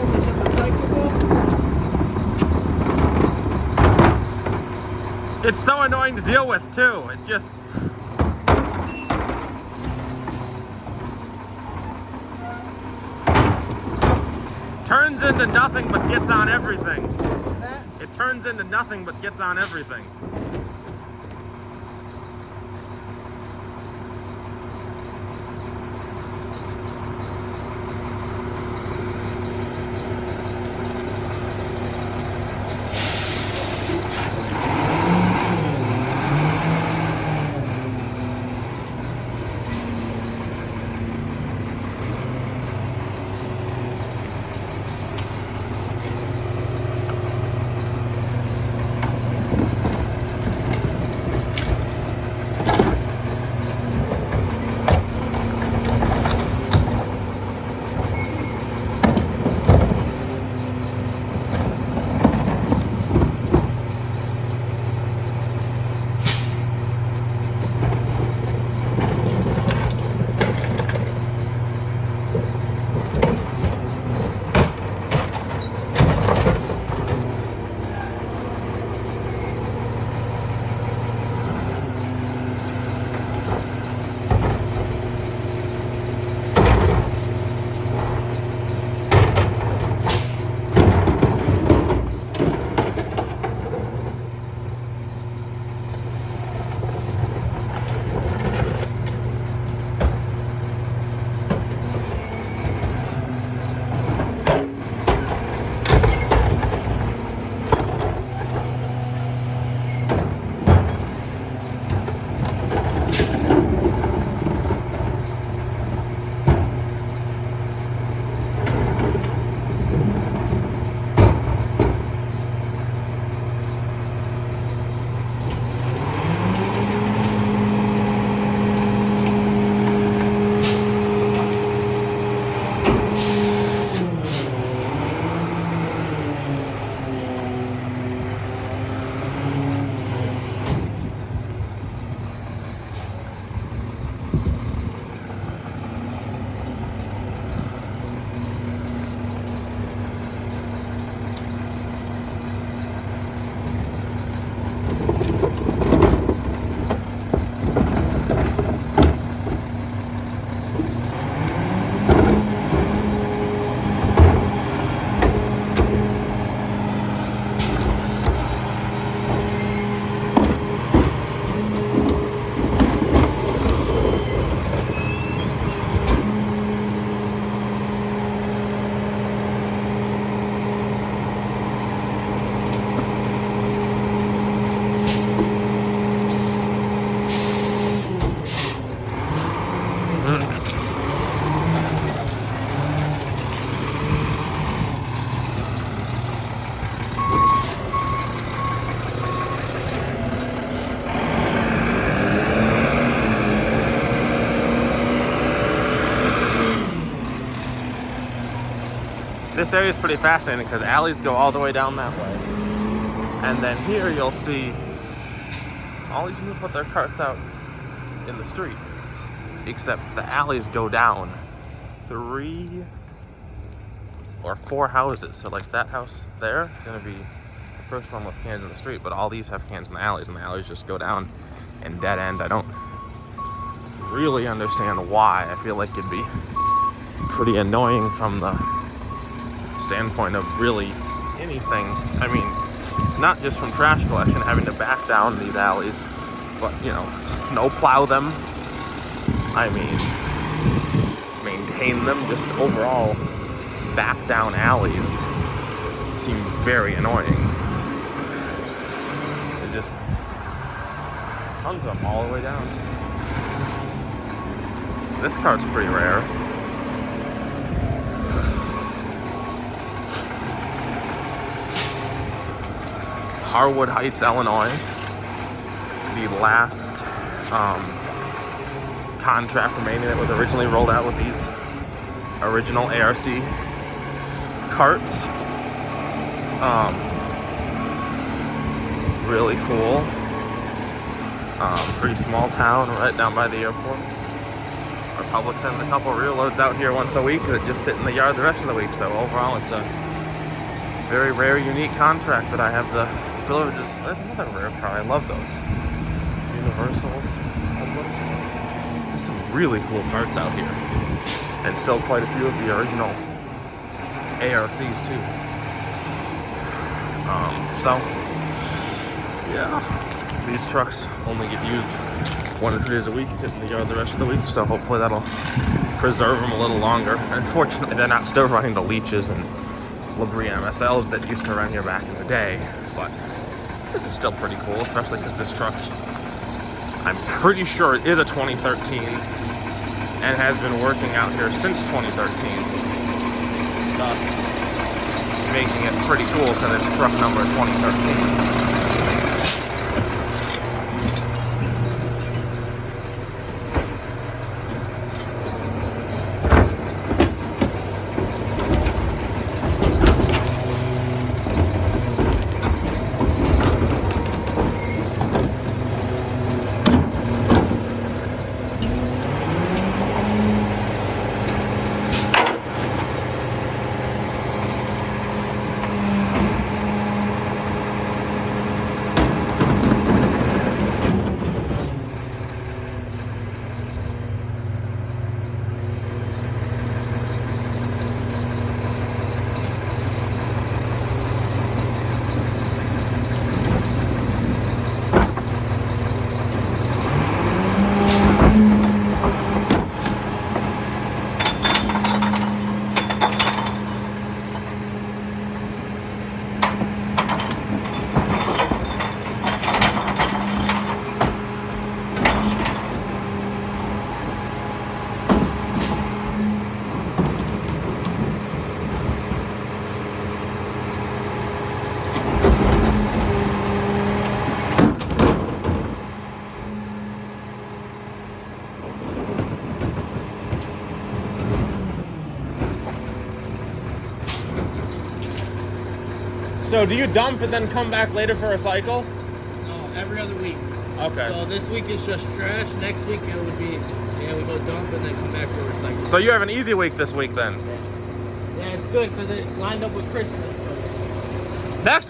recyclable? Is it recyclable? It's so annoying to deal with too. It just turns into nothing but gets on everything. What's that? It turns into nothing but gets on everything. This area is pretty fascinating because alleys go all the way down that way. And then here you'll see all these people put their carts out in the street. Except the alleys go down 3 or 4 houses. So like that house there is gonna be the first one with cans in the street, but all these have cans in the alleys, and the alleys just go down and dead end. I don't really understand why. I feel like it'd be pretty annoying from the standpoint of really anything. I mean, not just from trash collection, having to back down these alleys, but you know, snow plow them. I mean, maintain them. Just overall, back down alleys seem very annoying. It just tons of them all the way down. This cart's pretty rare. Harwood Heights, Illinois. The last contract remaining that was originally rolled out with these original ARC carts. Really cool. Pretty small town right down by the airport. Or Republic sends a couple rear loads out here once a week that just sit in the yard the rest of the week. So overall, it's a very rare, unique contract that I have the privileges. There's another rare car. I love those. Universals. There's some really cool parts out here. And still quite a few of the original ARCs too. So, yeah. These trucks only get used 1 or 2 days a week, sit in the yard the rest of the week, so hopefully that'll preserve them a little longer. Unfortunately, they're not still running the Leeches and Labrie MSLs that used to run here back in the day, but this is still pretty cool, especially because this truck, I'm pretty sure it is a 2013 and has been working out here since 2013, thus making it pretty cool because it's truck number 2013. So do you dump and then come back later for a cycle? No, every other week. Okay. So this week is just trash. Next week it would be, we go dump and then come back for recycle. So you have an easy week this week then? Yeah, it's good because it lined up with Christmas. Next